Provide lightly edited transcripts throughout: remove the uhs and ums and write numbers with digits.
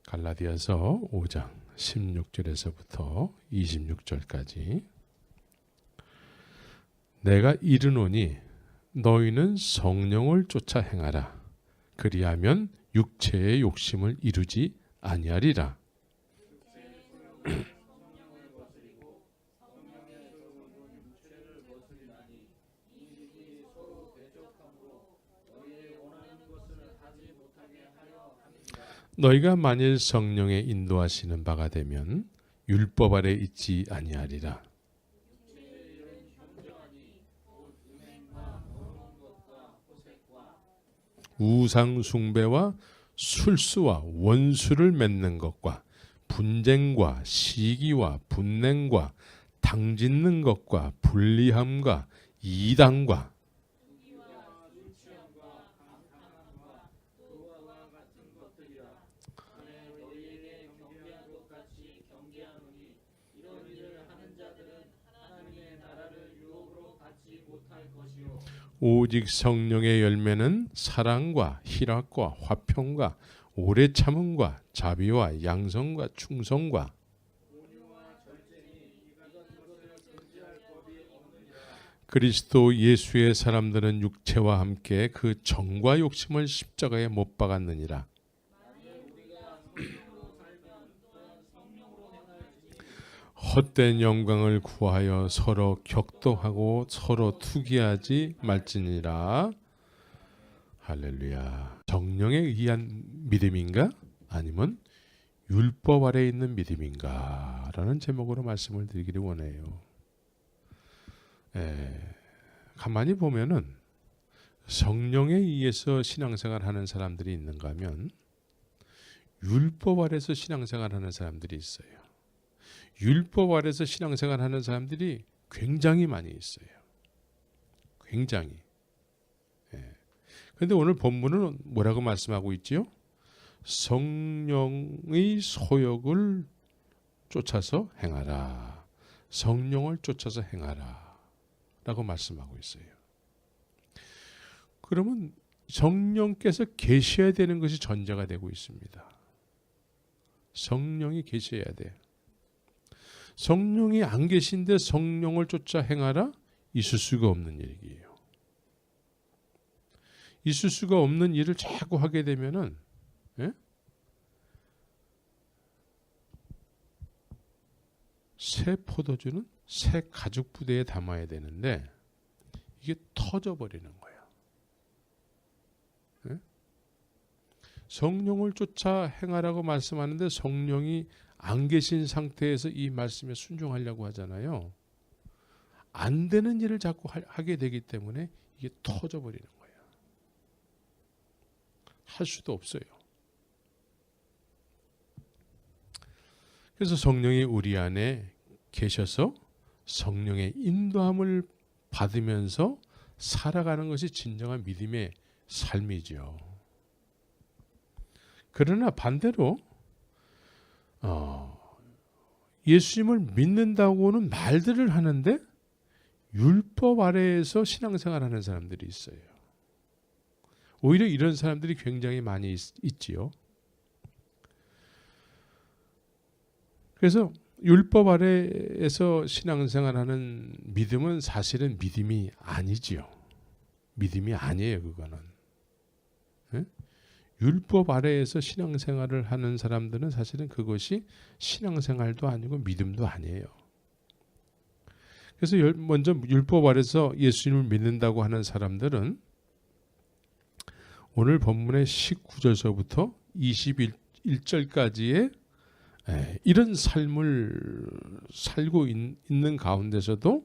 갈라디아서 5장 16절에서부터 26절까지 내가 이르노니 너희는 성령을 쫓아 행하라. 그리하면 육체의 욕심을 이루지 아니하리라. 너희가 만일 성령의 인도하시는 바가 되면 율법 아래 있지 아니하리라. 우상 숭배와 술수와 원수를 맺는 것과 분쟁과 시기와 분냉과 당짓는 것과 불리함과 이단과 오직 성령의 열매는 사랑과 희락과 화평과 오래 참음과 자비와 양성과 충성과 그리스도 예수의 사람들은 육체와 함께 그 정과 욕심을 십자가에 못 박았느니라. 헛된 영광을 구하여 서로 격도하고 서로 투기하지 말지니라. 할렐루야. 성령에 의한 믿음인가? 아니면 율법 아래 있는 믿음인가? 라는 제목으로 말씀을 드리기를 원해요. 가만히 보면은 성령에 의해서 신앙생활 하는 사람들이 있는가 하면 율법 아래서 신앙생활 하는 사람들이 있어요. 율법 아래서 신앙생활 하는 사람들이 굉장히 많이 있어요. 굉장히. 그런데 오늘 본문은 뭐라고 말씀하고 있지요? 성령의 소욕을 쫓아서 행하라. 성령을 쫓아서 행하라. 라고 말씀하고 있어요. 그러면 성령께서 계셔야 되는 것이 전제가 되고 있습니다. 성령이 계셔야 돼요. 성령이 안 계신데 성령을 쫓아 행하라? 있을 수가 없는 얘기예요. 있을 수가 없는 일을 자꾸 하게 되면은 새 포도주는 새 가죽 부대에 담아야 되는데 이게 터져버리는 거예요. 성령을 쫓아 행하라고 말씀하는데 성령이 안 계신 상태에서 이 말씀에 순종하려고 하잖아요. 안 되는 일을 자꾸 하게 되기 때문에 이게 터져버리는 거예요. 할 수도 없어요. 그래서 성령이 우리 안에 계셔서 성령의 인도함을 받으면서 살아가는 것이 진정한 믿음의 삶이죠. 그러나 반대로 예수님을 믿는다고는 말들을 하는데 율법 아래에서 신앙생활하는 사람들이 있어요. 오히려 이런 사람들이 굉장히 많이 있지요. 그래서 율법 아래에서 신앙생활하는 믿음은 사실은 믿음이 아니지요. 믿음이 아니에요, 그거는. 율법 아래에서 신앙생활을 하는 사람들은 사실은 그것이 신앙생활도 아니고 믿음도 아니에요. 그래서 먼저 율법 아래에서 예수님을 믿는다고 하는 사람들은 오늘 본문의 19절서부터 21절까지의 이런 삶을 살고 있는 가운데서도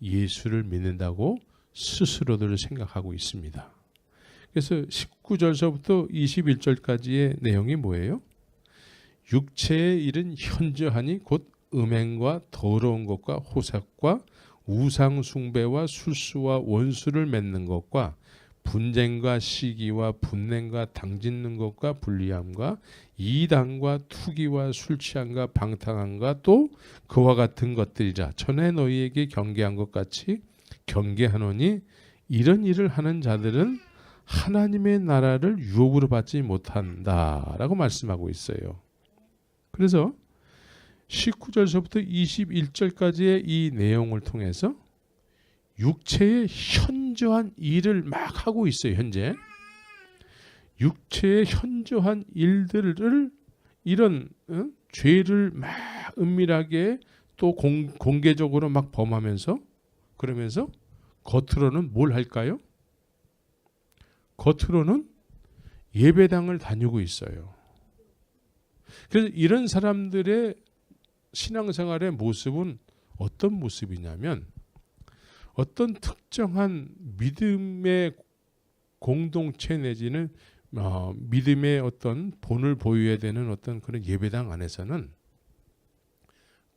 예수를 믿는다고 스스로들 생각하고 있습니다. 그래서 19절서부터 21절까지의 내용이 뭐예요? 육체의 일은 현저하니 곧 음행과 더러운 것과 호색과 우상 숭배와 술수와 원수를 맺는 것과 분쟁과 시기와 분냉과 당짓는 것과 불리함과 이단과 투기와 술 취함과 방탕함과 또 그와 같은 것들이라. 전에 너희에게 경계한 것 같이 경계하노니 이런 일을 하는 자들은 하나님의 나라를 유업으로 받지 못한다라고 말씀하고 있어요. 그래서 19절서부터 21절까지의 이 내용을 통해서 육체의 현저한 일을 막 하고 있어요. 현재 육체의 현저한 일들을 이런 죄를 막 은밀하게 또 공개적으로 막 범하면서 그러면서 겉으로는 뭘 할까요? 겉으로는 예배당을 다니고 있어요. 그래서 이런 사람들의 신앙생활의 모습은 어떤 모습이냐면 어떤 특정한 믿음의 공동체 내지는 믿음의 어떤 본을 보여야 되는 어떤 그런 예배당 안에서는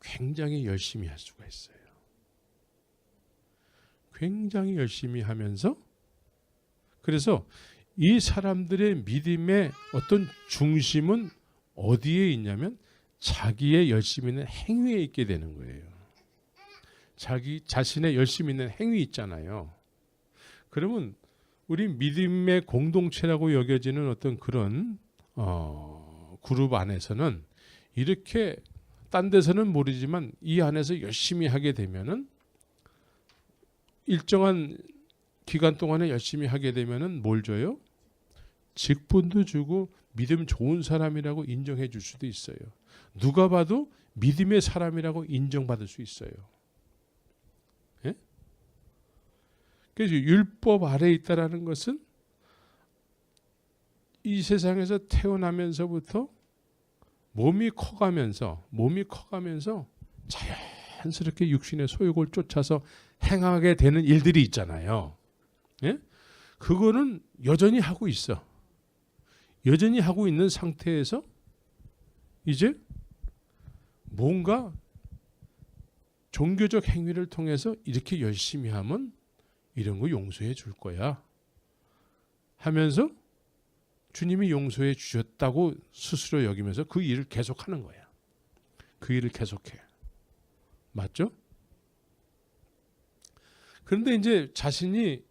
굉장히 열심히 할 수가 있어요. 굉장히 열심히 하면서 그래서 이 사람들의 믿음의 어떤 중심은 어디에 있냐면 자기의 열심히 있는 행위에 있게 되는 거예요. 자기 자신의 열심히 있는 행위 있잖아요. 그러면 우리 믿음의 공동체라고 여겨지는 어떤 그런 그룹 안에서는 이렇게 딴 데서는 모르지만 이 안에서 열심히 하게 되면은 일정한 기간 동안에 열심히 하게 되면은 뭘 줘요? 직분도 주고 믿음 좋은 사람이라고 인정해 줄 수도 있어요. 누가 봐도 믿음의 사람이라고 인정받을 수 있어요. 예? 그래서 율법 아래에 있다라는 것은 이 세상에서 태어나면서부터 몸이 커가면서 자연스럽게 육신의 소욕을 쫓아서 행하게 되는 일들이 있잖아요. 예? 그거는 여전히 하고 있어. 여전히 하고 있는 상태에서 이제 뭔가 종교적 행위를 통해서 이렇게 열심히 하면 이런 거 용서해 줄 거야 하면서 주님이 용서해 주셨다고 스스로 여기면서 그 일을 계속하는 거야. 그 일을 계속해. 맞죠? 그런데 이제 자신이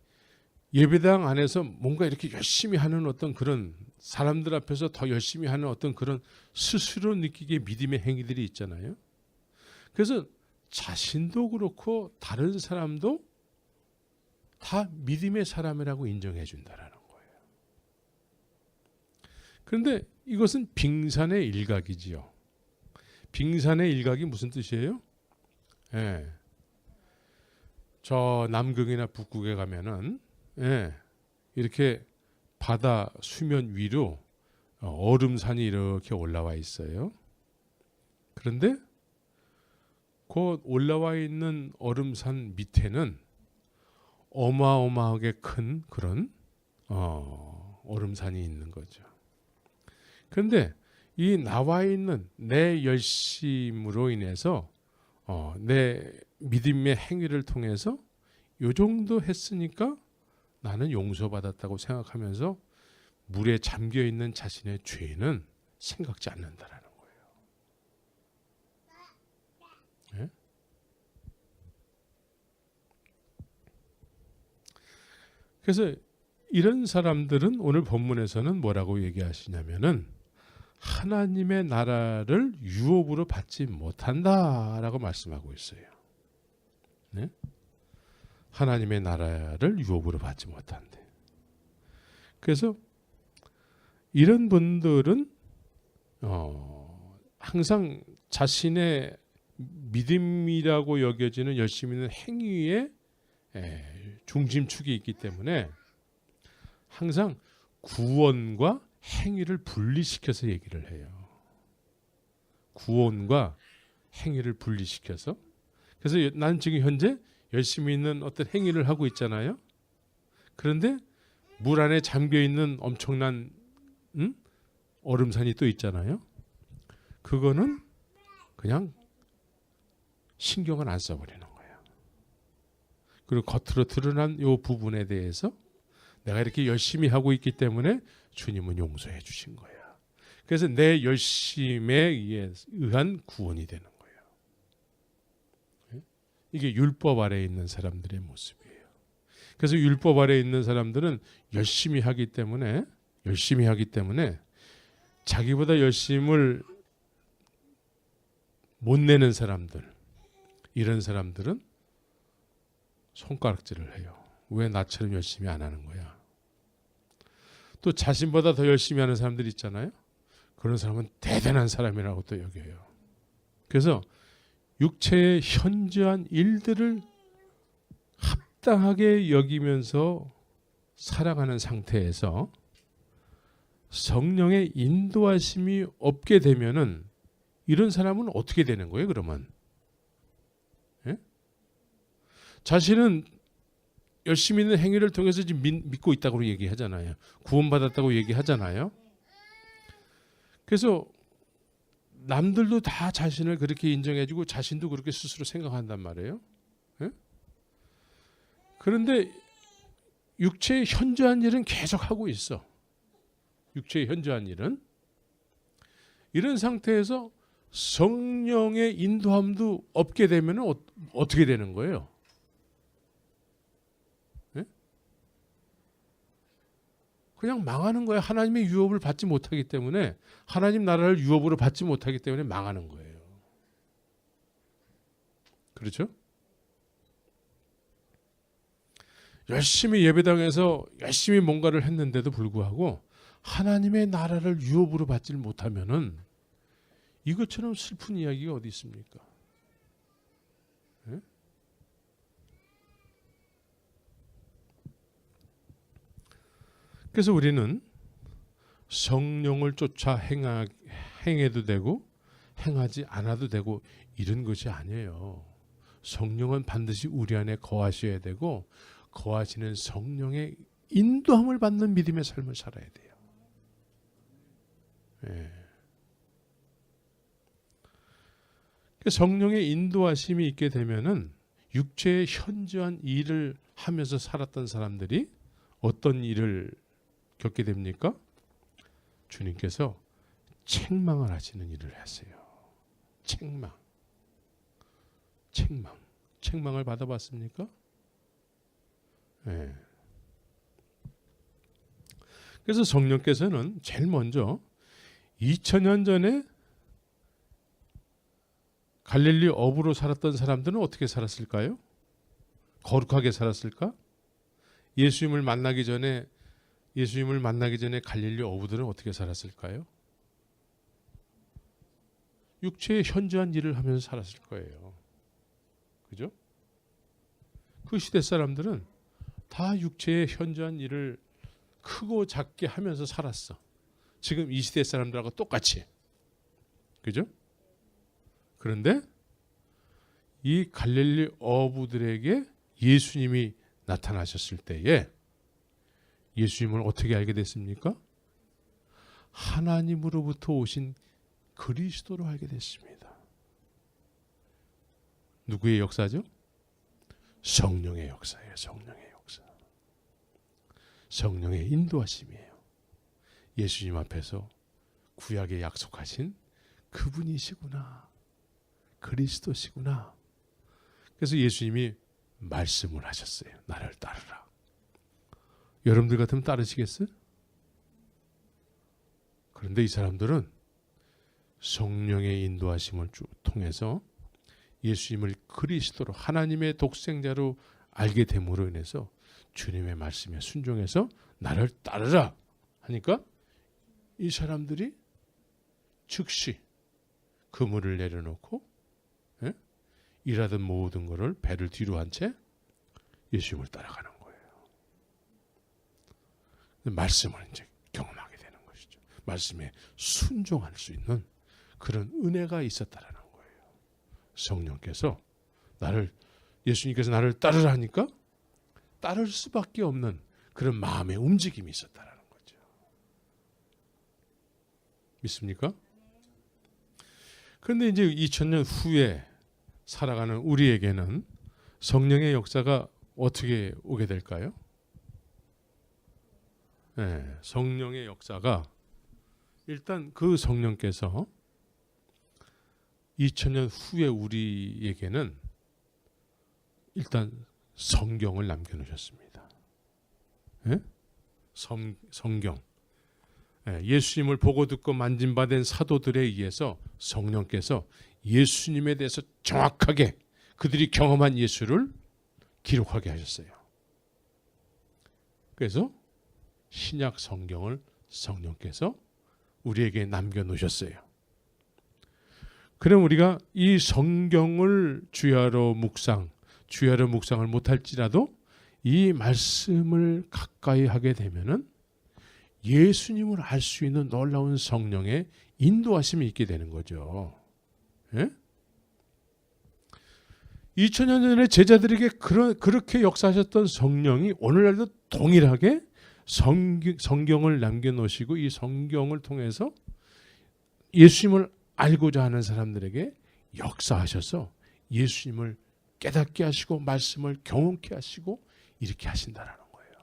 예배당 안에서 뭔가 이렇게 열심히 하는 어떤 그런 사람들 앞에서 더 열심히 하는 어떤 그런 스스로 느끼기에 믿음의 행위들이 있잖아요. 그래서 자신도 그렇고 다른 사람도 다 믿음의 사람이라고 인정해 준다라는 거예요. 그런데 이것은 빙산의 일각이지요. 빙산의 일각이 무슨 뜻이에요? 예. 저 남극이나 북극에 가면은 이렇게 바다 수면 위로 얼음산이 이렇게 올라와 있어요. 그런데 그 올라와 있는 얼음산 밑에는 어마어마하게 큰 그런 얼음산이 있는 거죠. 그런데 이 나와 있는 내 열심으로 인해서 내 믿음의 행위를 통해서 요 정도 했으니까 나는 용서받았다고 생각하면서 물에 잠겨 있는 자신의 죄는 생각지 않는다라는 거예요. 네? 그래서 이런 사람들은 오늘 본문에서는 뭐라고 얘기하시냐면은 하나님의 나라를 유업으로 받지 못한다라고 말씀하고 있어요. 네? 하나님의 나라를 유업으로 받지 못한대. 그래서 이런 분들은 항상 자신의 믿음이라고 여겨지는 열심히 있는 행위에 중심축이 있기 때문에 항상 구원과 행위를 분리시켜서 얘기를 해요. 구원과 행위를 분리시켜서. 그래서 난 지금 현재 열심히 있는 어떤 행위를 하고 있잖아요. 그런데 물 안에 잠겨 있는 엄청난 얼음산이 또 있잖아요. 그거는 그냥 신경을 안 써버리는 거예요. 그리고 겉으로 드러난 이 부분에 대해서 내가 이렇게 열심히 하고 있기 때문에 주님은 용서해 주신 거야. 그래서 내 열심에 의한 구원이 되는 거예요. 이게 율법 아래에 있는 사람들의 모습이에요. 그래서 율법 아래에 있는 사람들은 열심히 하기 때문에 자기보다 열심을 못 내는 사람들, 이런 사람들은 손가락질을 해요. 왜 나처럼 열심히 안 하는 거야? 또 자신보다 더 열심히 하는 사람들 있잖아요. 그런 사람은 대단한 사람이라고 또 여겨요. 그래서 육체의 현저한 일들을 합당하게 여기면서 살아가는 상태에서 성령의 인도하심이 없게 되면은 이런 사람은 어떻게 되는 거예요? 그러면 예? 자신은 열심히 있는 행위를 통해서 지금 믿고 있다고 얘기하잖아요. 구원받았다고 얘기하잖아요. 그래서 남들도 다 자신을 그렇게 인정해주고 자신도 그렇게 스스로 생각한단 말이에요. 예? 그런데 육체의 현저한 일은 계속 하고 있어. 육체의 현저한 일은. 이런 상태에서 성령의 인도함도 없게 되면 어떻게 되는 거예요? 예? 그냥 망하는 거예요. 하나님의 유업을 받지 못하기 때문에, 하나님 나라를 유업으로 받지 못하기 때문에 망하는 거예요. 그렇죠? 열심히 예배당에서 열심히 뭔가를 했는데도 불구하고 하나님의 나라를 유업으로 받지 못하면은 이것처럼 슬픈 이야기가 어디 있습니까? 예? 그래서 우리는 성령을 쫓아 행해도 되고 행하지 않아도 되고 이런 것이 아니에요. 성령은 반드시 우리 안에 거하셔야 되고 거하시는 성령의 인도함을 받는 믿음의 삶을 살아야 돼요. 예. 성령의 인도하심이 있게 되면은 육체의 현저한 일을 하면서 살았던 사람들이 어떤 일을 겪게 됩니까? 주님께서 책망을 하시는 일을 하세요. 책망을 받아봤습니까? 네. 그래서 성령께서는 제일 먼저 2000년 전에 갈릴리 어부로 살았던 사람들은 어떻게 살았을까요? 거룩하게 살았을까? 예수님을 만나기 전에 갈릴리 어부들은 어떻게 살았을까요? 육체의 현저한 일을 하면서 살았을 거예요. 그죠? 그 시대 사람들은 다 육체의 현저한 일을 크고 작게 하면서 살았어. 지금 이 시대 사람들하고 똑같이. 그죠? 그런데 이 갈릴리 어부들에게 예수님이 나타나셨을 때에 예수님을 어떻게 알게 됐습니까? 하나님으로부터 오신 그리스도로 알게 됐습니다. 누구의 역사죠? 성령의 역사예요. 성령의 역사. 성령의 인도하심이에요. 예수님 앞에서 구약에 약속하신 그분이시구나. 그리스도시구나. 그래서 예수님이 말씀을 하셨어요. 나를 따르라. 여러분들 같으면 따르시겠어요? 그런데 이 사람들은 성령의 인도하심을 통해서 예수님을 그리스도로 하나님의 독생자로 알게 됨으로 인해서 주님의 말씀에 순종해서 나를 따르라 하니까 이 사람들이 즉시 그물을 내려놓고 일하던 모든 것을 배를 뒤로 한 채 예수님을 따라가는 거예요. 말씀을 이제 경험하게 되는 것이죠. 말씀에 순종할 수 있는 그런 은혜가 있었다라는 거예요. 성령께서 예수님께서 나를 따르라 하니까 따를 수밖에 없는 그런 마음의 움직임이 있었다라는 거죠. 믿습니까? 그런데 이제 2000년 후에 살아가는 우리에게는 성령의 역사가 어떻게 오게 될까요? 네, 성령의 역사가 일단 그 성령께서 2000년 후에 우리에게는 일단 성경을 남겨놓으셨습니다. 네? 성경. 네, 예수님을 보고 듣고 만진받은 사도들에 의해서 성령께서 예수님에 대해서 정확하게 그들이 경험한 예수를 기록하게 하셨어요. 그래서 신약 성경을 성령께서 우리에게 남겨놓으셨어요. 그럼 우리가 이 성경을 주야로 묵상을 못할지라도 이 말씀을 가까이 하게 되면은 예수님을 알 수 있는 놀라운 성령의 인도하심이 있게 되는 거죠. 예? 2000년 전에 제자들에게 그렇게 역사하셨던 성령이 오늘날도 동일하게 성경을 남겨놓으시고 이 성경을 통해서 예수님을 알고자 하는 사람들에게 역사하셔서 예수님을 깨닫게 하시고 말씀을 경험케 하시고 이렇게 하신다라는 거예요.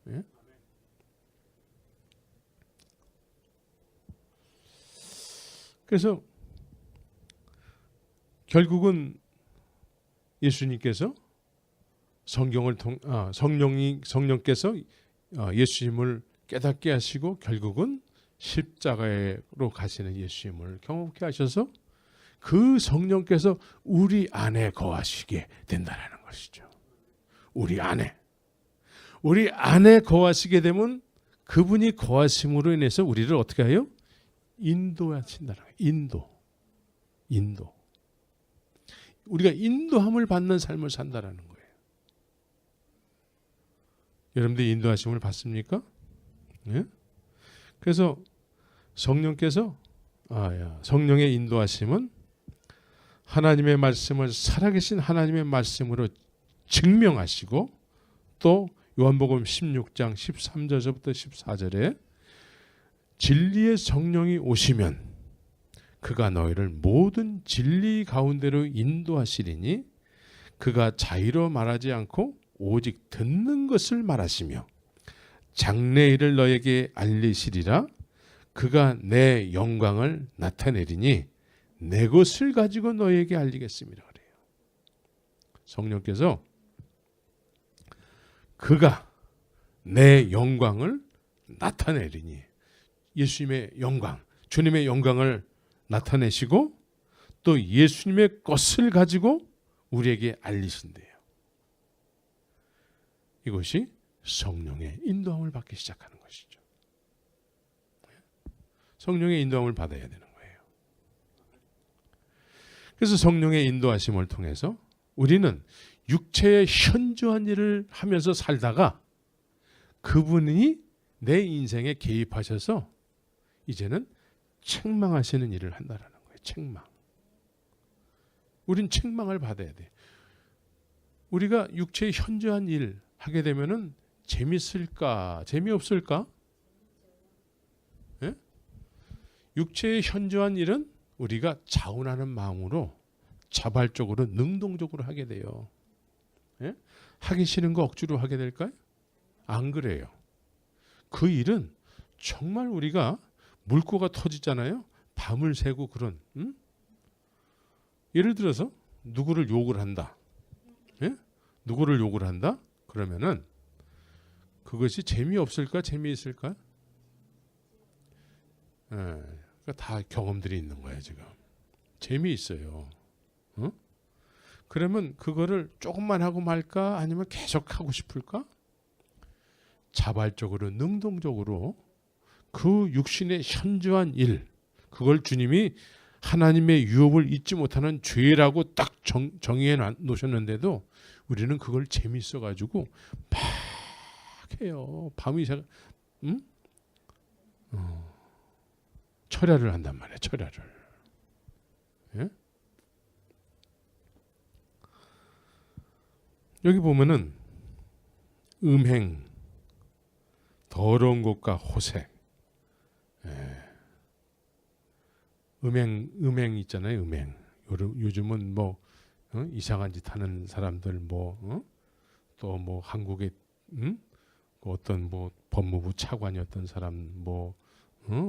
예? 그래서 결국은 예수님께서 성령께서 예수님을 깨닫게 하시고 결국은 십자가로 가시는 예수님을 경험케 하셔서 그 성령께서 우리 안에 거하시게 된다는 것이죠. 우리 안에 거하시게 되면 그분이 거하심으로 인해서 우리를 어떻게 해요? 인도하신다는 거예요. 인도. 우리가 인도함을 받는 삶을 산다라는 거예요. 여러분들 인도하심을 받습니까? 네? 그래서 성령의 인도하심은 하나님의 말씀을 살아계신 하나님의 말씀으로 증명하시고 또 요한복음 16장 13절부터 14절에 진리의 성령이 오시면 그가 너희를 모든 진리 가운데로 인도하시리니 그가 자의로 말하지 않고 오직 듣는 것을 말하시며 장래일을 너에게 알리시리라. 그가 내 영광을 나타내리니 내 것을 가지고 너에게 알리겠습니다. 그래요. 성령께서 그가 내 영광을 나타내리니 예수님의 영광, 주님의 영광을 나타내시고 또 예수님의 것을 가지고 우리에게 알리신대요. 이것이 성령의 인도함을 받기 시작하는 것이죠. 성령의 인도함을 받아야 되는 거예요. 그래서 성령의 인도하심을 통해서 우리는 육체의 현저한 일을 하면서 살다가 그분이 내 인생에 개입하셔서 이제는 책망하시는 일을 한다는 거예요. 책망. 우린 책망을 받아야 돼. 우리가 육체의 현저한 일 하게 되면은 재밌을까? 재미없을까? 예? 육체의 현저한 일은 우리가 자원하는 마음으로 자발적으로 능동적으로 하게 돼요. 예? 하기 싫은 거 억지로 하게 될까요? 안 그래요. 그 일은 정말 우리가 물고가 터지잖아요. 밤을 새고 그런 예를 들어서 누구를 욕을 한다. 예? 누구를 욕을 한다? 그러면은 그것이 재미없을까? 재미있을까? 예, 그러니까 다 경험들이 있는 거예요. 지금 재미있어요. 그러면 그거를 조금만 하고 말까? 아니면 계속 하고 싶을까? 자발적으로 능동적으로 그 육신의 현저한 일, 그걸 주님이 하나님의 유업을 잊지 못하는 죄라고 딱 정의해 놓으셨는데도 우리는 그걸 재밌어 가지고 막 해요. 밤이 새 철야를 한단 말이에요. 철야를. 예? 여기 보면은 음행, 더러운 것과 호색, 음행 있잖아요. 음행. 요즘은 뭐 이상한 짓 하는 사람들 또 뭐 한국의 어떤 뭐 법무부 차관이었던 사람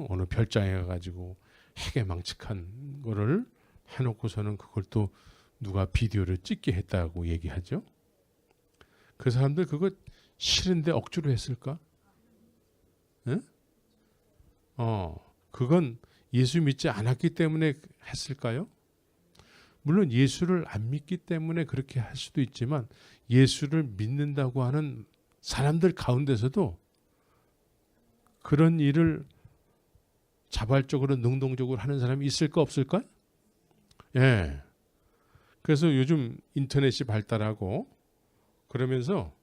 어느 별장에 가가지고 해괴망측한 거를 해놓고서는 그걸 또 누가 비디오를 찍게 했다고 얘기하죠. 그 사람들 그거 싫은데 억지로 했을까? 예? 그건 예수 믿지 않았기 때문에 했을까요? 물론 예수를 안 믿기 때문에 그렇게 할 수도 있지만 예수를 믿는다고 하는 사람들 가운데서도 그런 일을 자발적으로 능동적으로 하는 사람이 있을까 없을까? 예. 그래서 요즘 인터넷이 발달하고 그러면서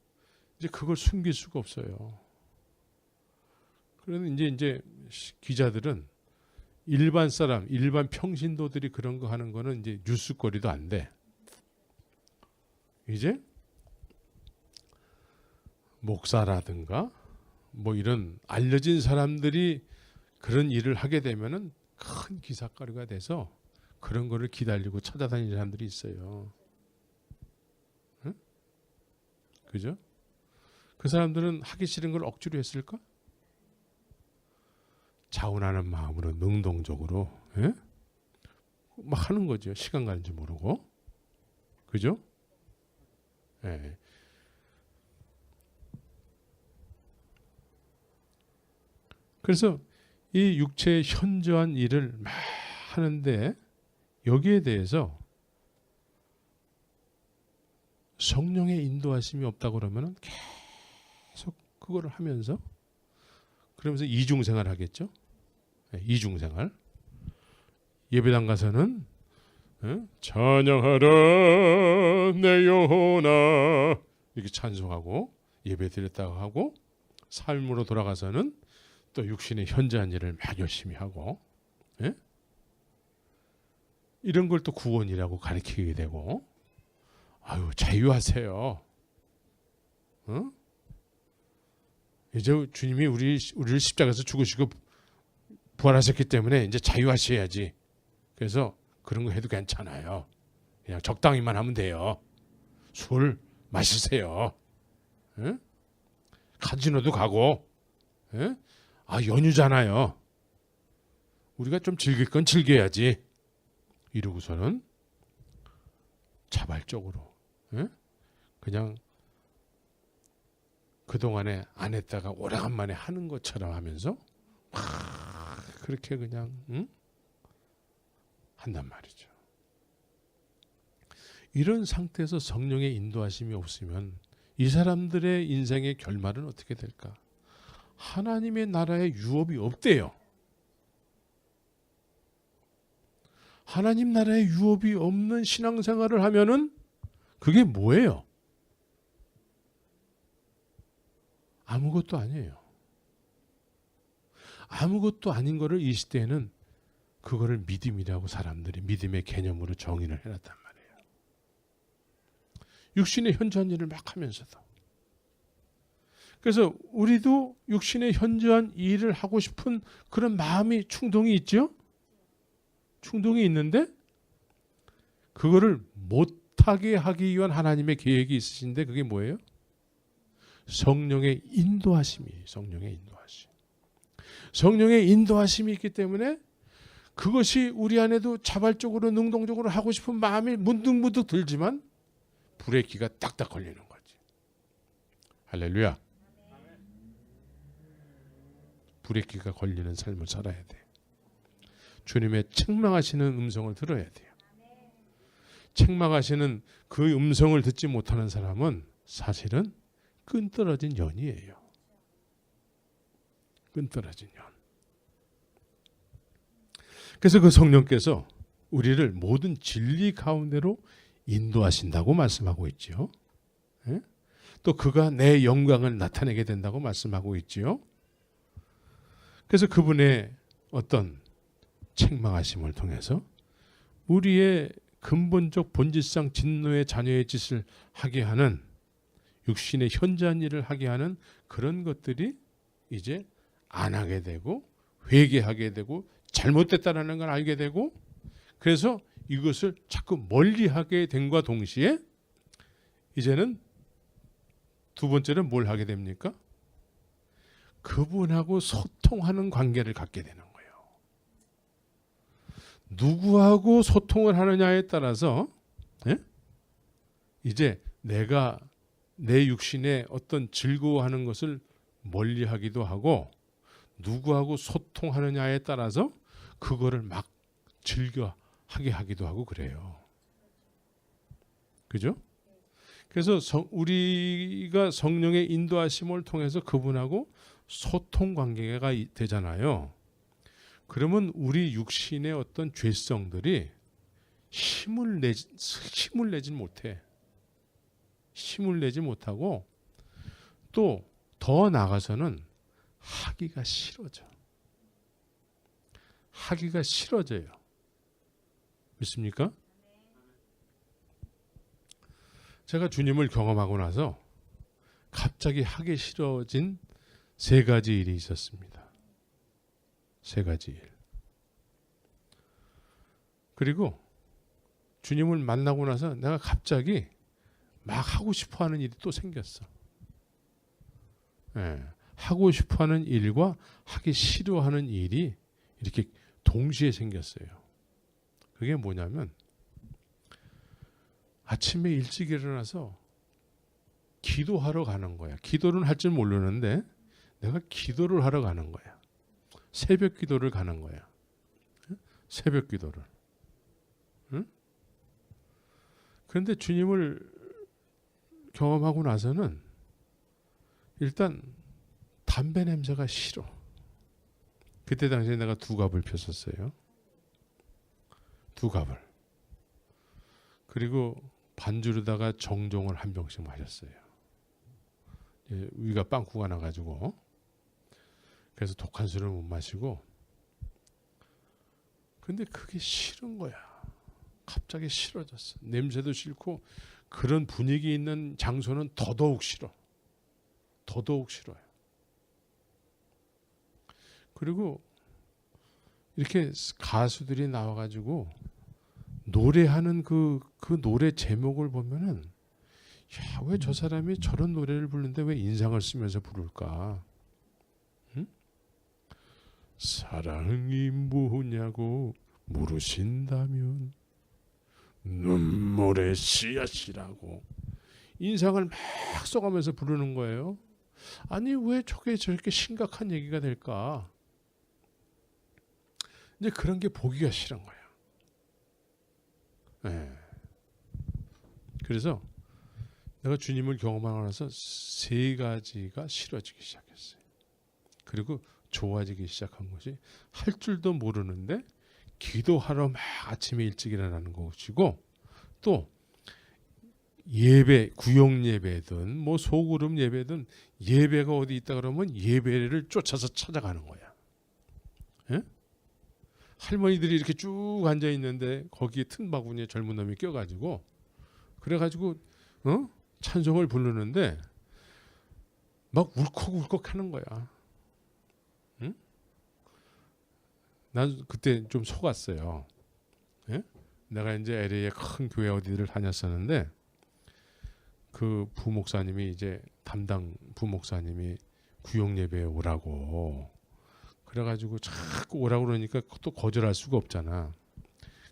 이제 그걸 숨길 수가 없어요. 그런데 이제 기자들은 일반 사람, 일반 평신도들이 그런 거 하는 거는 이제 뉴스거리도 안 돼. 이제 목사라든가 뭐 이런 알려진 사람들이 그런 일을 하게 되면은 큰 기사거리가 돼서 그런 거를 기다리고 찾아다니는 사람들이 있어요. 응? 그죠? 그 사람들은 하기 싫은 걸 억지로 했을까? 자원하는 마음으로 능동적으로 예? 막 하는 거죠. 시간 가는 줄 모르고. 그죠? 예. 그래서 이 육체의 현저한 일을 막 하는데 여기에 대해서 성령의 인도하심이 없다고 그러면 계속 그거를 하면서 그러면서 이중생활 하겠죠. 이중생활. 예배당 가서는 찬양하라 내 영혼아 이렇게 찬송하고 예배 드렸다고 하고 삶으로 돌아가서는 또 육신의 현저한 일을 막 열심히 하고 예? 이런 걸 또 구원이라고 가르치게 되고 아유 자유하세요. 어? 이제 주님이 우리를 십자가에서 죽으시고 부활하셨기 때문에 이제 자유하셔야지. 그래서 그런 거 해도 괜찮아요. 그냥 적당히만 하면 돼요. 술 마시세요. 예? 카지노도 가고. 예? 아 연휴잖아요. 우리가 좀 즐길 건 즐겨야지. 이러고서는 자발적으로 예? 그냥 그동안에 안 했다가 오래간만에 하는 것처럼 하면서 막 그렇게 그냥 한단 말이죠. 이런 상태에서 성령의 인도하심이 없으면 이 사람들의 인생의 결말은 어떻게 될까? 하나님의 나라에 유업이 없대요. 하나님 나라에 유업이 없는 신앙생활을 하면은 그게 뭐예요? 아무것도 아니에요. 아무것도 아닌 거를 이 시대에는 그거를 믿음이라고 사람들이 믿음의 개념으로 정의를 해놨단 말이에요. 육신의 현저한 일을 막 하면서도. 그래서 우리도 육신의 현저한 일을 하고 싶은 그런 마음이 충동이 있죠? 충동이 있는데 그거를 못하게 하기 위한 하나님의 계획이 있으신데 그게 뭐예요? 성령의 인도하심이에요. 성령의 인도하심. 성령의 인도하심이 있기 때문에 그것이 우리 안에도 자발적으로 능동적으로 하고 싶은 마음이 문득문득 들지만 브레이크가 딱딱 걸리는 거지. 할렐루야. 브레이크가 걸리는 삶을 살아야 돼. 주님의 책망하시는 음성을 들어야 돼요. 책망하시는 그 음성을 듣지 못하는 사람은 사실은 끈떨어진 연이에요. 끈떨어진 연. 그래서 그 성령께서 우리를 모든 진리 가운데로 인도하신다고 말씀하고 있지요. 예? 또 그가 내 영광을 나타내게 된다고 말씀하고 있지요. 그래서 그분의 어떤 책망하심을 통해서 우리의 근본적 본질상 진노의 자녀의 짓을 하게 하는 육신의 현저한 일을 하게 하는 그런 것들이 이제 안 하게 되고 회개하게 되고 잘못됐다는 걸 알게 되고 그래서 이것을 자꾸 멀리하게 됨과 동시에 이제는 두 번째는 뭘 하게 됩니까? 그분하고 소통하는 관계를 갖게 되는 거예요. 누구하고 소통을 하느냐에 따라서 이제 내가 내 육신의 어떤 즐거워하는 것을 멀리하기도 하고 누구하고 소통하느냐에 따라서 그거를 막 즐겨 하게 하기도 하고 그래요. 그죠? 그래서 우리가 성령의 인도하심을 통해서 그분하고 소통 관계가 되잖아요. 그러면 우리 육신의 어떤 죄성들이 힘을 내지 못해. 힘을 내지 못하고 또 더 나아가서는 하기가 싫어져. 하기가 싫어져요. 믿습니까? 제가 주님을 경험하고 나서 갑자기 하기 싫어진 3가지 일이 있었습니다. 3가지 일. 그리고 주님을 만나고 나서 내가 갑자기 막 하고 싶어하는 일이 또 생겼어. 예, 하고 싶어하는 일과 하기 싫어하는 일이 이렇게 동시에 생겼어요. 그게 뭐냐면 아침에 일찍 일어나서 기도하러 가는 거야. 기도는 할 줄 모르는데 내가 기도를 하러 가는 거야. 새벽 기도를 가는 거야. 새벽 기도를. 응? 그런데 주님을 경험하고 나서는 일단 담배 냄새가 싫어. 그때 당시에 내가 2갑을 폈었어요. 2갑을. 그리고 반주로다가 정종을 한 병씩 마셨어요. 위가 빵꾸가 나가지고. 그래서 독한 술을 못 마시고. 근데 그게 싫은 거야. 갑자기 싫어졌어. 냄새도 싫고 그런 분위기 있는 장소는 더더욱 싫어. 더더욱 싫어요. 그리고 이렇게 가수들이 나와가지고 노래하는 그 노래 제목을 보면은 야, 왜 저 사람이 저런 노래를 부르는데 왜 인상을 쓰면서 부를까? 응? 사랑이 뭐냐고 물으신다면 눈물의 씨앗이라고 인상을 막 써가면서 부르는 거예요. 아니 왜 저게 저렇게 심각한 얘기가 될까? 이제 그런 게 보기가 싫은 거야. 네. 그래서 내가 주님을 경험하고 나서 3가지가 싫어지기 시작했어요. 그리고 좋아지기 시작한 것이 할 줄도 모르는데 기도하러 막 아침에 일찍 일어나는 것이고 또 예배, 구역 예배든 뭐 소그룹 예배든 예배가 어디 있다 그러면 예배를 쫓아서 찾아가는 거야. 예? 할머니들이 이렇게 쭉 앉아 있는데 거기에 틈바구니에 젊은 놈이 껴가지고 그래가지고 찬송을 부르는데 막 울컥울컥 하는 거야. 응? 난 그때 좀 속았어요. 예? 내가 이제 LA의 큰 교회 어디를 다녔었는데 그 부목사님이 이제 담당 부목사님이 구역 예배에 오라고 그래가지고 자꾸 오라고 그러니까 또 거절할 수가 없잖아.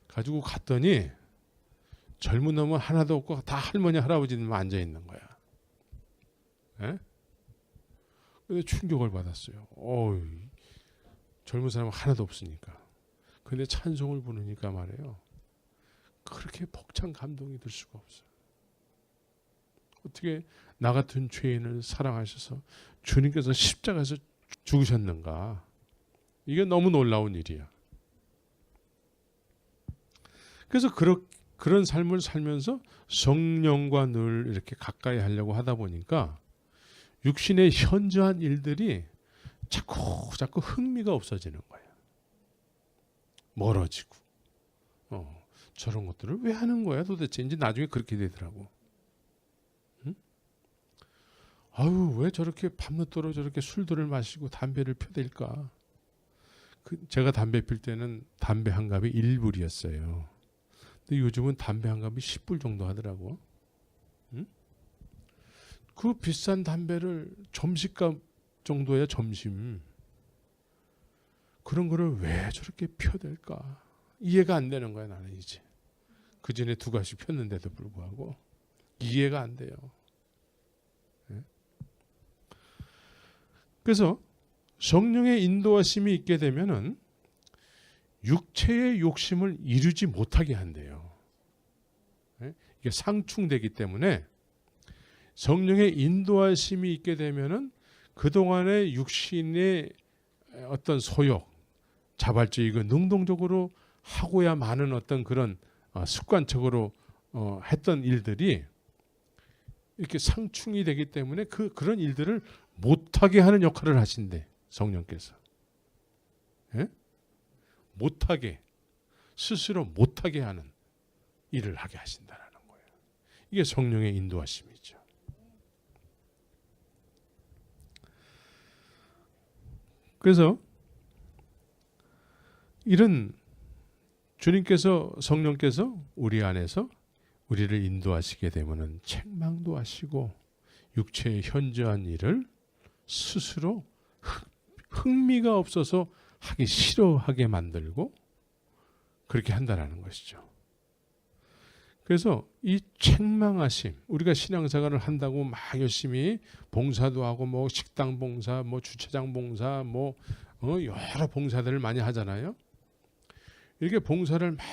가지고 갔더니 젊은 놈은 하나도 없고 다 할머니 할아버지들만 앉아 있는 거야. 예? 근데 충격을 받았어요. 젊은 사람은 하나도 없으니까. 근데 찬송을 부르니까 말이에요. 그렇게 벅찬 감동이 들 수가 없어요. 어떻게 나 같은 죄인을 사랑하셔서 주님께서 십자가에서 죽으셨는가. 이게 너무 놀라운 일이야. 그래서 그런 삶을 살면서 성령과 늘 이렇게 가까이 하려고 하다 보니까 육신의 현저한 일들이 자꾸 흥미가 없어지는 거예요. 멀어지고 저런 것들을 왜 하는 거야 도대체. 이제 나중에 그렇게 되더라고. 응? 아유 왜 저렇게 밤늦도록 저렇게 술들을 마시고 담배를 펴댈까. 제가 담배 필 때는 담배 한 갑이 1불이었어요. 근데 요즘은 담배 한 갑이 10불 정도 하더라고. 응? 그 비싼 담배를 점심값 정도야 점심. 그런 거를 왜 저렇게 펴댈까. 이해가 안 되는 거야 나는 이제. 그 전에 2갑씩 폈는데도 불구하고 이해가 안 돼요. 네? 그래서 성령의 인도하심이 있게 되면은 육체의 욕심을 이루지 못하게 한대요. 이게 상충되기 때문에 성령의 인도하심이 있게 되면은 그동안의 육신의 어떤 소욕, 자발적이고 능동적으로 하고야 마는 어떤 그런 습관적으로 했던 일들이 이렇게 상충이 되기 때문에 그런 일들을 못하게 하는 역할을 하신대, 성령께서. 예? 못하게, 스스로 못하게 하는 일을 하게 하신다는 거예요. 이게 성령의 인도하심이죠. 그래서 이런 주님께서, 성령께서 우리 안에서 우리를 인도하시게 되면은 책망도 하시고 육체의 현저한 일을 스스로 흥미가 없어서 하기 싫어하게 만들고 그렇게 한다라는 것이죠. 그래서 이 책망하심, 우리가 신앙생활을 한다고 막 열심히 봉사도 하고 뭐 식당 봉사, 뭐 주차장 봉사, 뭐 여러 봉사들을 많이 하잖아요. 이렇게 봉사를 막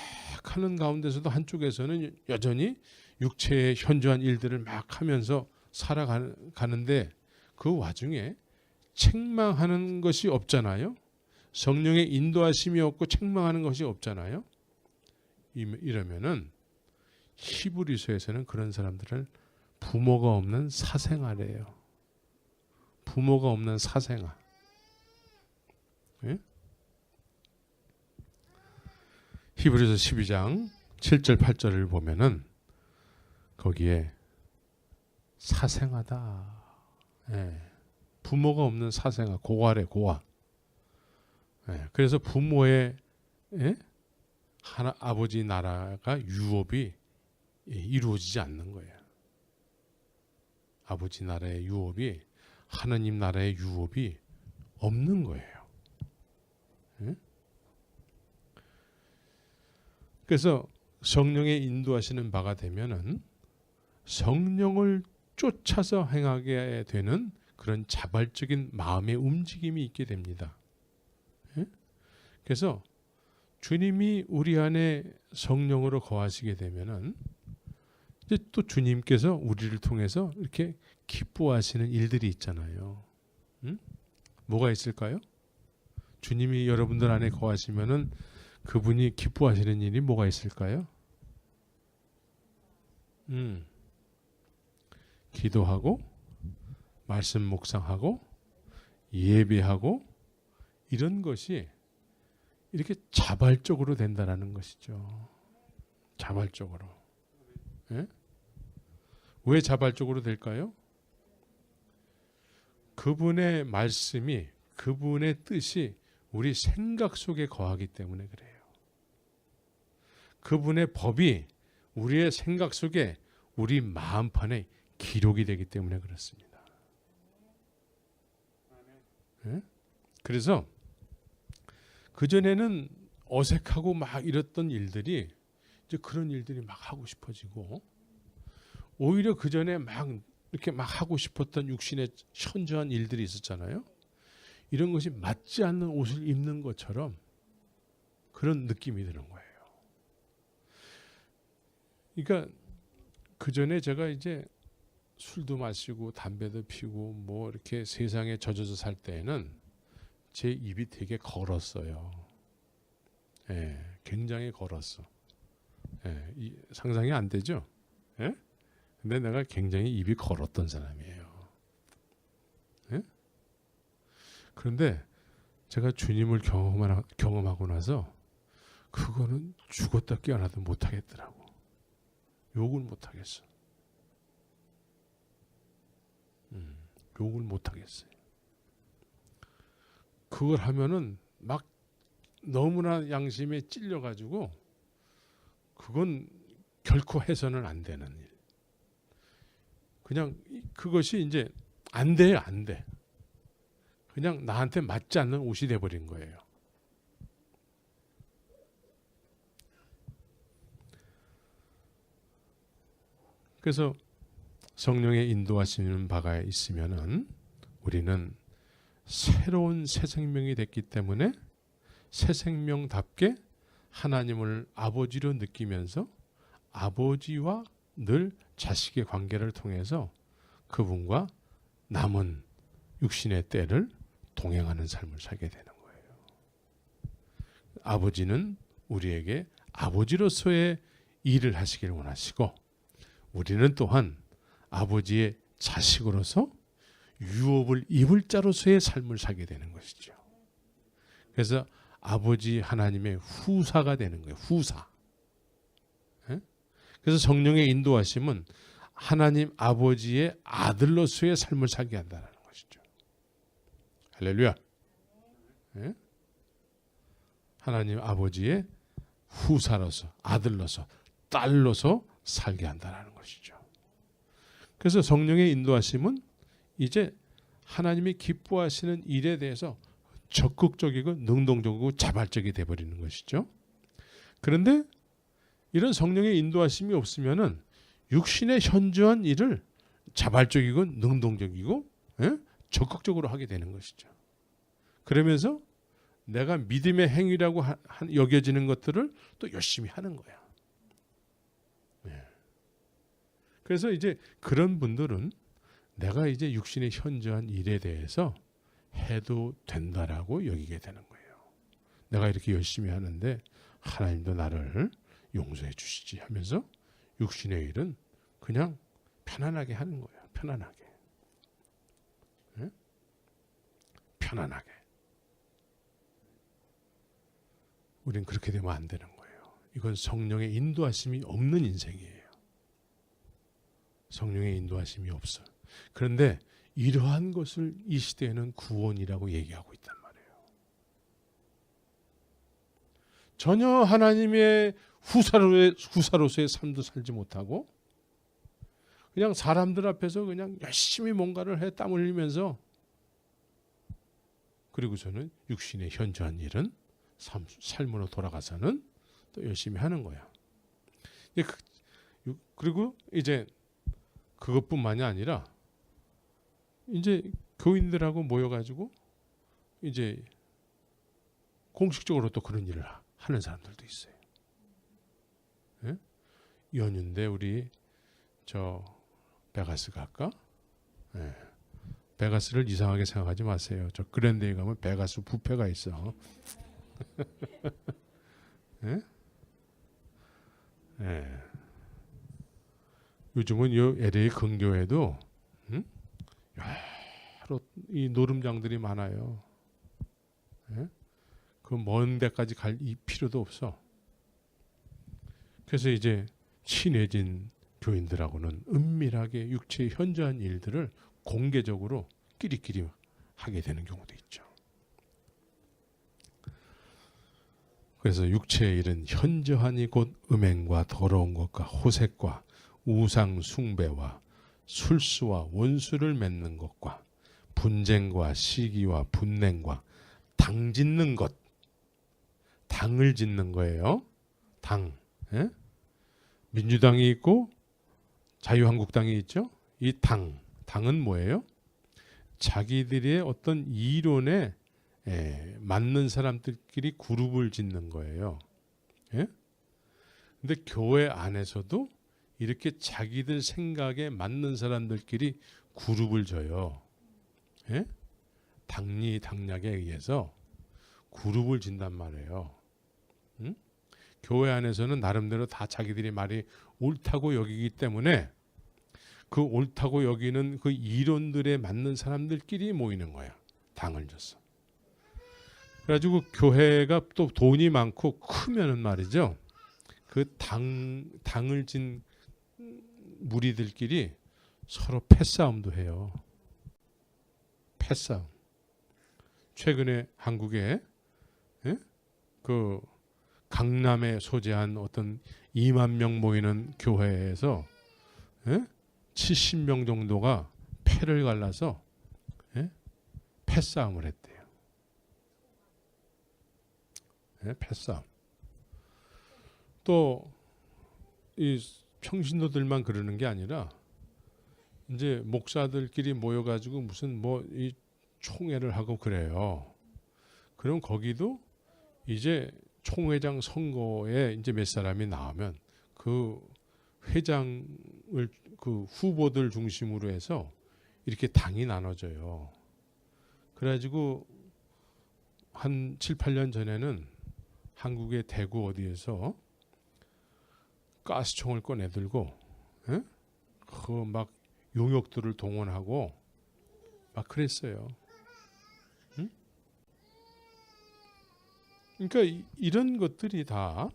하는 가운데서도 한쪽에서는 여전히 육체의 현저한 일들을 막 하면서 살아가는데 그 와중에 책망하는 것이 없잖아요. 성령의 인도하심이 없고 책망하는 것이 없잖아요. 이러면은 히브리서에서는 그런 사람들을 부모가 없는 사생아래요. 부모가 없는 사생아. 예? 히브리서 12장 7절 8절을 보면은 거기에 사생아다. 예. 부모가 없는 사생아, 고아래, 고아. 예. 그래서 부모의 아버지 나라가 유업이 이루어지지 않는 거예요. 아버지 나라의 유업이, 하나님 나라의 유업이 없는 거예요. 예? 그래서 성령의 인도하시는 바가 되면은 성령을 쫓아서 행하게 되는 그런 자발적인 마음의 움직임이 있게 됩니다. 예? 그래서 주님이 우리 안에 성령으로 거하시게 되면은 이제 또 주님께서 우리를 통해서 이렇게 기뻐하시는 일들이 있잖아요. 뭐가 있을까요? 주님이 여러분들 안에 거하시면은 그분이 기뻐하시는 일이 뭐가 있을까요? 기도하고 말씀 묵상하고 예배하고 이런 것이 이렇게 자발적으로 된다라는 것이죠. 자발적으로. 예? 왜 자발적으로 될까요? 그분의 말씀이, 그분의 뜻이 우리 생각 속에 거하기 때문에 그래요. 그분의 법이 우리의 생각 속에, 우리 마음판에 기록이 되기 때문에 그렇습니다. 예? 그래서 그전에는 어색하고 막 이랬던 일들이 이제 그런 일들이 막 하고 싶어지고, 오히려 그전에 막 이렇게 막 하고 싶었던 육신의 현저한 일들이 있었잖아요. 이런 것이 맞지 않는 옷을 입는 것처럼 그런 느낌이 드는 거예요. 그러니까 그전에 제가 이제 술도 마시고 담배도 피우고 뭐 이렇게 세상에 젖어서 살 때에는 제 입이 되게 걸었어요. 예, 굉장히 걸었어. 예, 상상이 안 되죠? 예? 근데 내가 굉장히 입이 걸었던 사람이에요. 예? 그런데 제가 주님을 경험하고 나서 그거는 죽었다 깨어나도 못하겠더라고. 욕을 못하겠어. 욕을 못하겠어요. 그걸 하면은 막 너무나 양심에 찔려가지고 그건 결코 해서는 안 되는 일. 그냥 그것이 이제 안 돼요, 안 돼. 그냥 나한테 맞지 않는 옷이 돼버린 거예요. 그래서 성령의 인도하시는 바가 있으면은 우리는 새로운 새 생명이 됐기 때문에 새 생명답게 하나님을 아버지로 느끼면서 아버지와 늘 자식의 관계를 통해서 그분과 남은 육신의 때를 동행하는 삶을 살게 되는 거예요. 아버지는 우리에게 아버지로서의 일을 하시길 원하시고 우리는 또한 아버지의 자식으로서 유업을 입을 자로서의 삶을 살게 되는 것이죠. 그래서 아버지 하나님의 후사가 되는 거예요. 후사. 그래서 성령의 인도하심은 하나님 아버지의 아들로서의 삶을 살게 한다는 것이죠. 할렐루야. 하나님 아버지의 후사로서, 아들로서, 딸로서 살게 한다는 것이죠. 그래서 성령의 인도하심은 이제 하나님이 기뻐하시는 일에 대해서 적극적이고 능동적이고 자발적이 되어버리는 것이죠. 그런데 이런 성령의 인도하심이 없으면은 육신의 현저한 일을 자발적이고 능동적이고 적극적으로 하게 되는 것이죠. 그러면서 내가 믿음의 행위라고 여겨지는 것들을 또 열심히 하는 거야. 그래서 이제 그런 분들은 내가 이제 육신의 현저한 일에 대해서 해도 된다라고 여기게 되는 거예요. 내가 이렇게 열심히 하는데 하나님도 나를 용서해 주시지 하면서 육신의 일은 그냥 편안하게 하는 거예요. 편안하게. 편안하게. 우린 그렇게 되면 안 되는 거예요. 이건 성령의 인도하심이 없는 인생이에요. 성령의 인도하심이 없어요. 그런데 이러한 것을 이 시대에는 구원이라고 얘기하고 있단 말이에요. 전혀 하나님의 후사로서의 삶도 살지 못하고 그냥 사람들 앞에서 그냥 열심히 뭔가를 해 땀 흘리면서 그리고서는 육신의 현저한 일은 삶으로 돌아가서는 또 열심히 하는 거야. 그리고 이제 그것뿐만이 아니라 이제 교인들하고 모여가지고 이제 공식적으로 또 그런 일을 하는 사람들도 있어요. 예? 연휴인데 우리 저 베가스 갈까? 예. 베가스를 이상하게 생각하지 마세요. 저 그랜드에 가면 베가스 뷔페가 있어. 예? 예. 요즘은 이 LA 근교에도 여러 이 노름장들이 많아요. 예? 그 먼 데까지 갈 이 필요도 없어. 그래서 이제 친해진 교인들하고는 은밀하게 육체의 현저한 일들을 공개적으로 끼리끼리 하게 되는 경우도 있죠. 그래서 육체의 일은 현저하니 곧 음행과 더러운 것과 호색과 우상 숭배와 술수와 원수를 맺는 것과 분쟁과 시기와 분냉과 당 짓는 것, 당을 짓는 거예요. 당. 예? 민주당이 있고 자유한국당이 있죠. 이 당은 뭐예요? 자기들의 어떤 이론에 맞는 사람들끼리 그룹을 짓는 거예요. 예? 근데 교회 안에서도 이렇게 자기들 생각에 맞는 사람들끼리 그룹을 져요. 예? 당리 당략에 의해서 그룹을 진단 말이에요. 응? 교회 안에서는 나름대로 다 자기들이 말이 옳다고 여기기 때문에 그 옳다고 여기는 그 이론들에 맞는 사람들끼리 모이는 거야. 당을 줬어. 그래가지고 교회가 또 돈이 많고 크면은 말이죠. 그 당을 진 무리들끼리 서로 패싸움도 해요. 패싸움. 최근에 한국에 그 강남에 소재한 어떤 2만 명 모이는 교회에서 70명 정도가 패를 갈라서 패싸움을 했대요. 패싸움. 또 이 평신도들만 그러는 게 아니라 이제 목사들끼리 모여가지고 무슨 뭐 이 총회를 하고 그래요. 그럼 거기도 이제 총회장 선거에 이제 몇 사람이 나오면 그 회장을 그 후보들 중심으로 해서 이렇게 당이 나눠져요. 그래가지고 한 7, 8년 전에는 한국의 대구 어디에서 가스총을 꺼내들고 그 막 용역들을 동원하고 막 그랬어요. 응? 그러니까 이런 것들이 다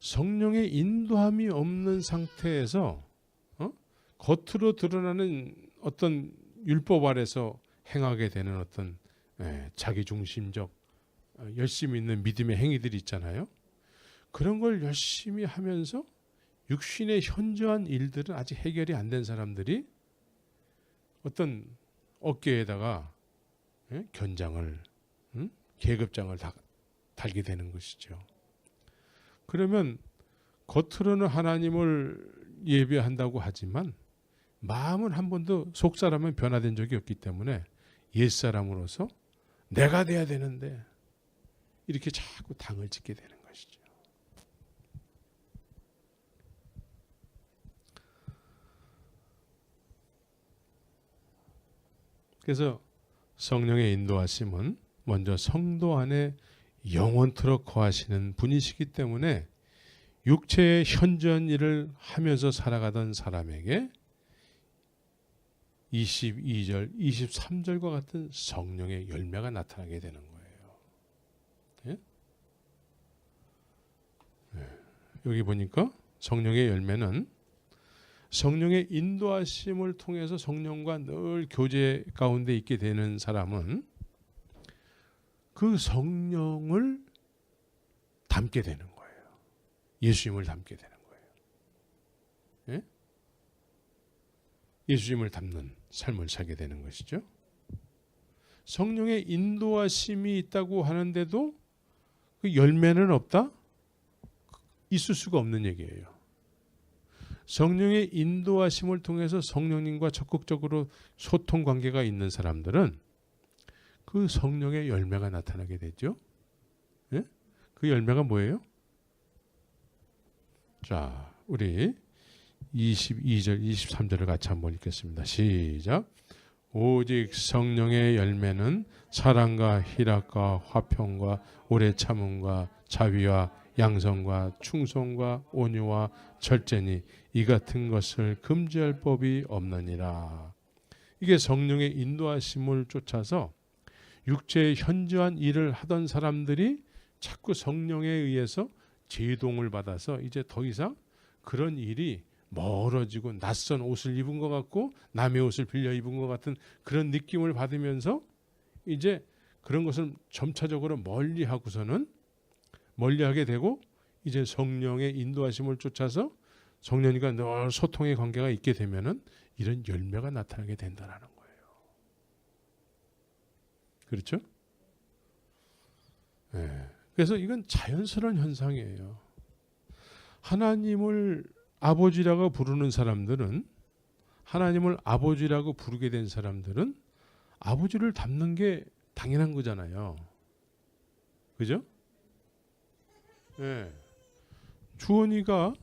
성령의 인도함이 없는 상태에서 겉으로 드러나는 어떤 율법 아래서 행하게 되는 어떤 자기중심적 열심히 있는 믿음의 행위들이 있잖아요. 그런 걸 열심히 하면서 육신의 현저한 일들은 아직 해결이 안 된 사람들이 어떤 어깨에다가 견장을 계급장을 달게 되는 것이죠. 그러면 겉으로는 하나님을 예배한다고 하지만 마음은 한 번도 속사람은 변화된 적이 없기 때문에 옛사람으로서 내가 돼야 되는데 이렇게 자꾸 당을 짓게 되는 것이죠. 그래서 성령의 인도하심은 먼저 성도 안에 영원토록 거하시는 분이시기 때문에 육체의 현저한 일을 하면서 살아가던 사람에게 22절, 23절과 같은 성령의 열매가 나타나게 되는 거예요. 예? 네. 여기 보니까 성령의 열매는 성령의 인도하심을 통해서 성령과 늘 교제 가운데 있게 되는 사람은 그 성령을 닮게 되는 거예요. 예수님을 닮게 되는 거예요. 예? 예수님을 닮는 삶을 살게 되는 것이죠. 성령의 인도하심이 있다고 하는데도 그 열매는 없다? 있을 수가 없는 얘기예요. 성령의 인도하심을 통해서 성령님과 적극적으로 소통 관계가 있는 사람들은 그 성령의 열매가 나타나게 되죠. 예? 그 열매가 뭐예요? 자, 우리 22절, 23절을 같이 한번 읽겠습니다. 시작. 오직 성령의 열매는 사랑과 희락과 화평과 오래 참음과 자비와 양성과 충성과 온유와 절제니 이 같은 것을 금지할 법이 없느니라. 이게 성령의 인도하심을 쫓아서 육체의 현저한 일을 하던 사람들이 자꾸 성령에 의해서 제동을 받아서 이제 더 이상 그런 일이 멀어지고 낯선 옷을 입은 것 같고 남의 옷을 빌려 입은 것 같은 그런 느낌을 받으면서 이제 그런 것을 점차적으로 멀리하게 되고 이제 성령의 인도하심을 쫓아서 성령님과 늘 소통의 관계가 있게 되면은 이런 열매가 나타나게 된다는 거예요. 그렇죠? 네. 그래서 이건 자연스러운 현상이에요. 하나님을 아버지라고 부르는 사람들은 하나님을 아버지라고 부르게 된 사람들은 아버지를 닮는 게 당연한 거잖아요. 그죠? 네. 주원이가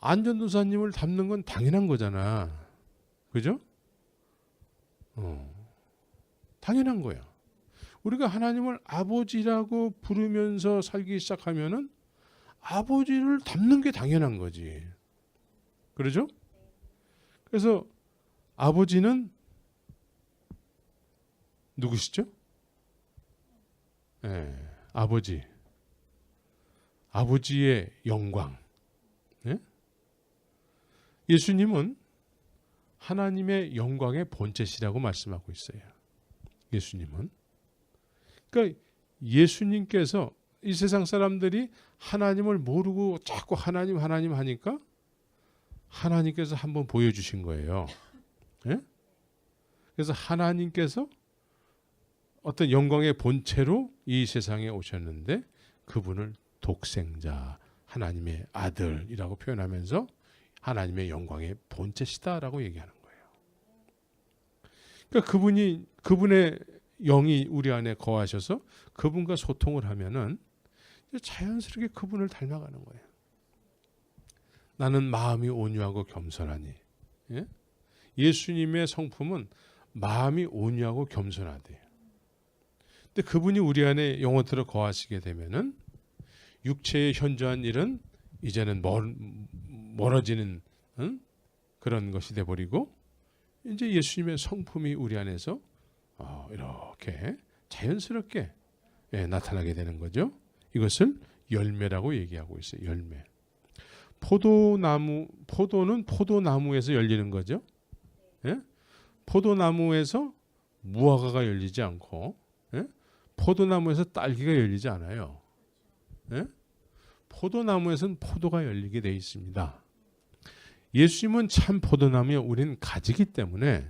안전도사님을 닮는 건 당연한 거잖아. 그죠? 당연한 거야. 우리가 하나님을 아버지라고 부르면서 살기 시작하면은 아버지를 닮는 게 당연한 거지. 그러죠? 그래서 아버지는 누구시죠? 네, 아버지의 영광. 네? 예수님은 하나님의 영광의 본체시라고 말씀하고 있어요. 예수님은. 그러니까 예수님께서 이 세상 사람들이 하나님을 모르고 자꾸 하나님 하니까 하나님께서 한번 보여주신 거예요. 네? 그래서 하나님께서 어떤 영광의 본체로 이 세상에 오셨는데 그분을 독생자, 하나님의 아들이라고 표현하면서 하나님의 영광의 본체시다라고 얘기하는 거예요. 그러니까 그분의 영이 우리 안에 거하셔서 그분과 소통을 하면은 자연스럽게 그분을 닮아가는 거예요. 나는 마음이 온유하고 겸손하니. 예? 예수님의 성품은 마음이 온유하고 겸손하대요. 근데 그분이 우리 안에 영원토록 거하시게 되면은 육체의 현저한 일은 이제는 멀어지는 그런 것이 돼버리고 이제 예수님의 성품이 우리 안에서 이렇게 자연스럽게 나타나게 되는 거죠. 이것을 열매라고 얘기하고 있어요. 열매. 포도는 포도나무에서 열리는 거죠. 예? 포도나무에서 무화과가 열리지 않고 포도나무에서 딸기가 열리지 않아요. 포도나무에서는 포도가 열리게 돼 있습니다. 예수님은 참 포도나무요, 우리는 가지기 때문에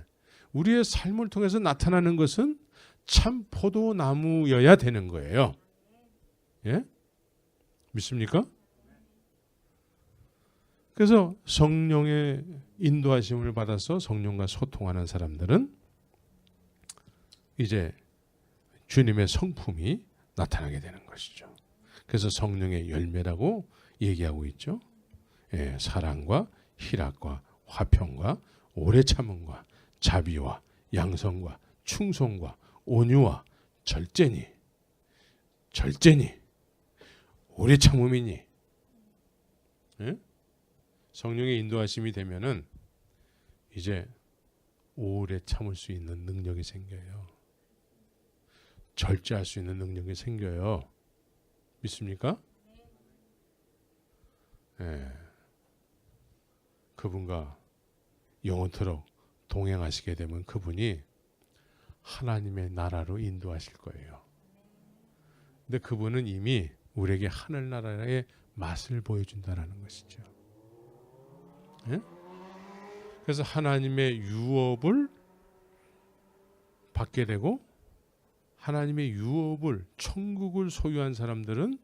우리의 삶을 통해서 나타나는 것은 참 포도나무여야 되는 거예요. 예? 믿습니까? 그래서 성령의 인도하심을 받아서 성령과 소통하는 사람들은 이제 주님의 성품이 나타나게 되는 것이죠. 그래서 성령의 열매라고 얘기하고 있죠. 예, 사랑과 희락과 화평과 오래 참음과 자비와 양성과 충성과 온유와 절제니 오래 참음이니. 예? 성령의 인도하심이 되면은 이제 오래 참을 수 있는 능력이 생겨요. 절제할 수 있는 능력이 생겨요. 믿습니까? 예. 그분과 영원토록 동행하시게 되면 그분이 하나님의 나라로 인도하실 거예요. 근데 그분은 이미 우리에게 하늘나라의 맛을 보여준다라는 것이죠. 예? 그래서 하나님의 유업을 받게 되고 하나님의 유업을 천국을 소유한 사람들은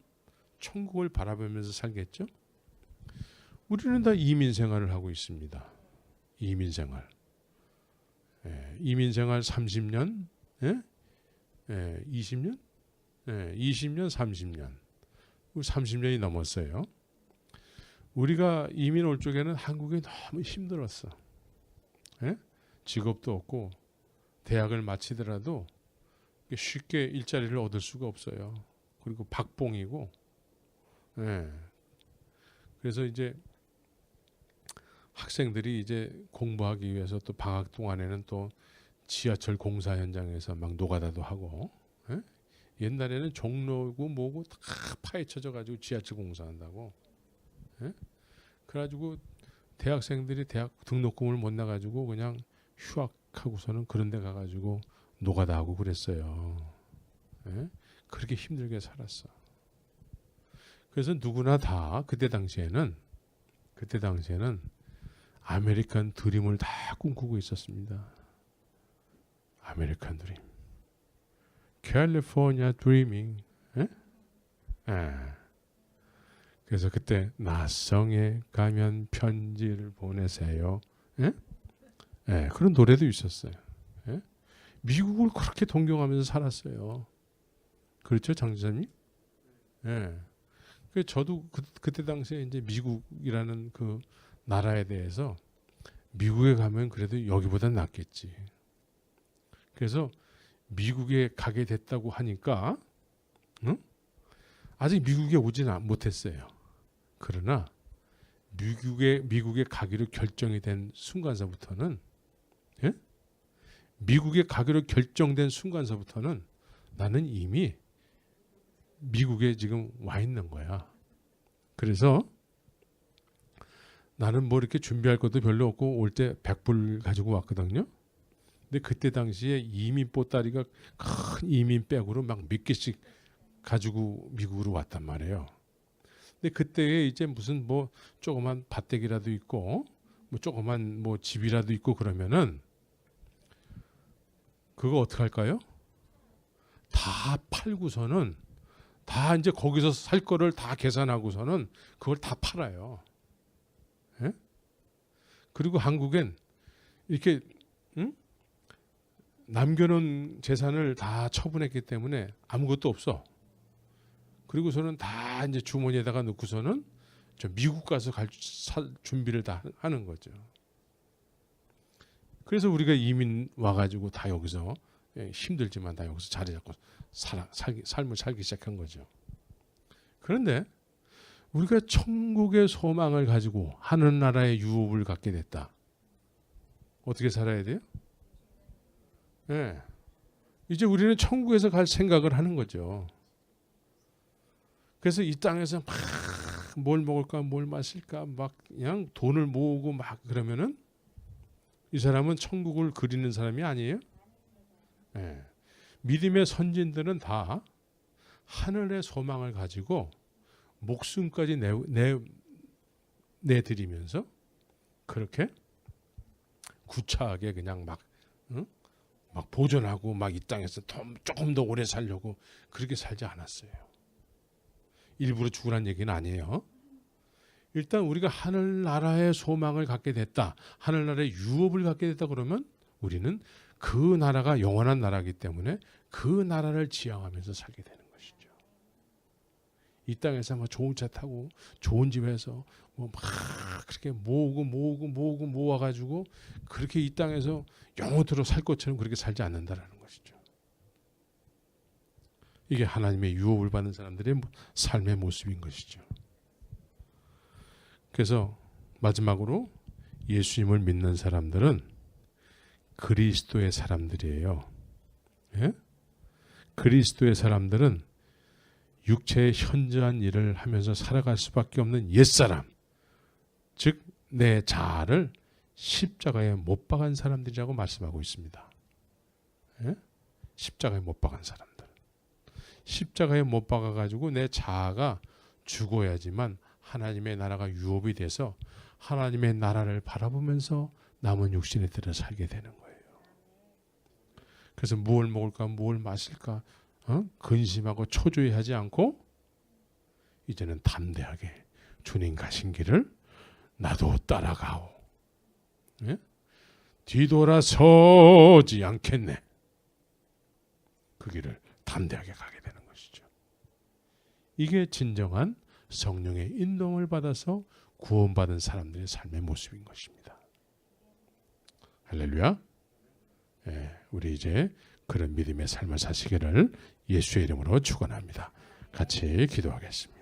천국을 바라보면서 살겠죠. 우리는 다 이민 생활을 하고 있습니다. 이민 생활. 이민 생활 30년, 20년, 20년, 30년. 30년이 넘었어요. 우리가 이민 올 적에는 한국이 너무 힘들었어. 직업도 없고 대학을 마치더라도 쉽게 일자리를 얻을 수가 없어요. 그리고 박봉이고. 그래서 이제 학생들이 이제 공부하기 위해서 또 방학 동안에는 또 지하철 공사 현장에서 막 노가다도 하고. 옛날에는 종로고 뭐고 다 파헤쳐져 가지고 지하철 공사한다고. 그래가지고 대학생들이 대학 등록금을 못 나가지고 그냥 휴학하고서는 그런 데 가가지고 노가다 하고 그랬어요. 그렇게 힘들게 살았어. 그래서 누구나 다 그때 당시에는 아메리칸 드림을 다 꿈꾸고 있었습니다. 아메리칸 드림. 캘리포니아 드리밍. 그래서 그때 낯성에 가면 편지를 보내세요. 그런 노래도 있었어요. 미국을 그렇게 동경하면서 살았어요. 그렇죠, 장지사님? 저도 그때 당시에 이제 미국이라는 그 나라에 대해서 미국에 가면 그래도 여기보다 낫겠지. 그래서 미국에 가게 됐다고 하니까 아직 미국에 오지는 못했어요. 그러나 미국에 가기로 결정이 된 순간서부터는 미국에 가기로 결정된 순간서부터는 나는 이미 미국에 지금 와 있는 거야. 그래서 나는 뭐 이렇게 준비할 것도 별로 없고 올 때 100불 가지고 왔거든요. 근데 그때 당시에 이민 보따리가 큰 이민백으로 막 몇 개씩 가지고 미국으로 왔단 말이에요. 근데 그때에 이제 무슨 뭐 조그만 밭대기라도 있고 뭐 조그만 뭐 집이라도 있고 그러면은 그거 어떻게 할까요? 다 팔고서는 다 이제 거기서 살 거를 다 계산하고서는 그걸 다 팔아요. 그리고 한국엔 이렇게 남겨놓은 재산을 다 처분했기 때문에 아무것도 없어. 그리고서는 다 이제 주머니에다가 넣고서는 저 미국 가서 살 준비를 다 하는 거죠. 그래서 우리가 이민 와가지고 다 여기서 힘들지만 다 여기서 자리 잡고 삶을 살기 시작한 거죠. 그런데 우리가 천국의 소망을 가지고 하늘나라의 유업을 갖게 됐다. 어떻게 살아야 돼요? 네. 이제 우리는 천국에서 갈 생각을 하는 거죠. 그래서 이 땅에서 막 뭘 먹을까, 뭘 마실까, 막 그냥 돈을 모으고 막 그러면은 이 사람은 천국을 그리는 사람이 아니에요. 네. 믿음의 선진들은 다 하늘의 소망을 가지고 목숨까지 내드리면서 그렇게 구차하게 그냥 막 보존하고 막 이 땅에서 조금 더 오래 살려고 그렇게 살지 않았어요. 일부러 죽으란 얘기는 아니에요. 일단 우리가 하늘나라의 소망을 갖게 됐다. 하늘나라의 유업을 갖게 됐다 그러면 우리는 그 나라가 영원한 나라이기 때문에 그 나라를 지향하면서 살게 되는 것이죠. 이 땅에서 막 좋은 차 타고 좋은 집에서 뭐 막 그렇게 모아가지고 그렇게 이 땅에서 영원토록 살 것처럼 그렇게 살지 않는다라는 것이죠. 이게 하나님의 유업을 받는 사람들의 삶의 모습인 것이죠. 그래서 마지막으로 예수님을 믿는 사람들은 그리스도의 사람들이에요. 예? 그리스도의 사람들은 육체의 현저한 일을 하면서 살아갈 수밖에 없는 옛사람, 즉 내 자아를 십자가에 못 박은 사람들이라고 말씀하고 있습니다. 예? 십자가에 못 박은 사람들. 십자가에 못 박아가지고 내 자아가 죽어야지만 하나님의 나라가 유업이 돼서 하나님의 나라를 바라보면서 남은 육신의 들어 살게 되는 거예요. 그래서 뭘 먹을까, 뭘 마실까 근심하고 초조해하지 않고 이제는 담대하게 주님 가신 길을 나도 따라가오. 예? 뒤돌아서지 않겠네. 그 길을 담대하게 가게 되는 것이죠. 이게 진정한 성령의 인도를 받아서 구원받은 사람들의 삶의 모습인 것입니다. 할렐루야. 예, 우리 이제 그런 믿음의 삶을 사시기를 예수의 이름으로 축원합니다. 같이 기도하겠습니다.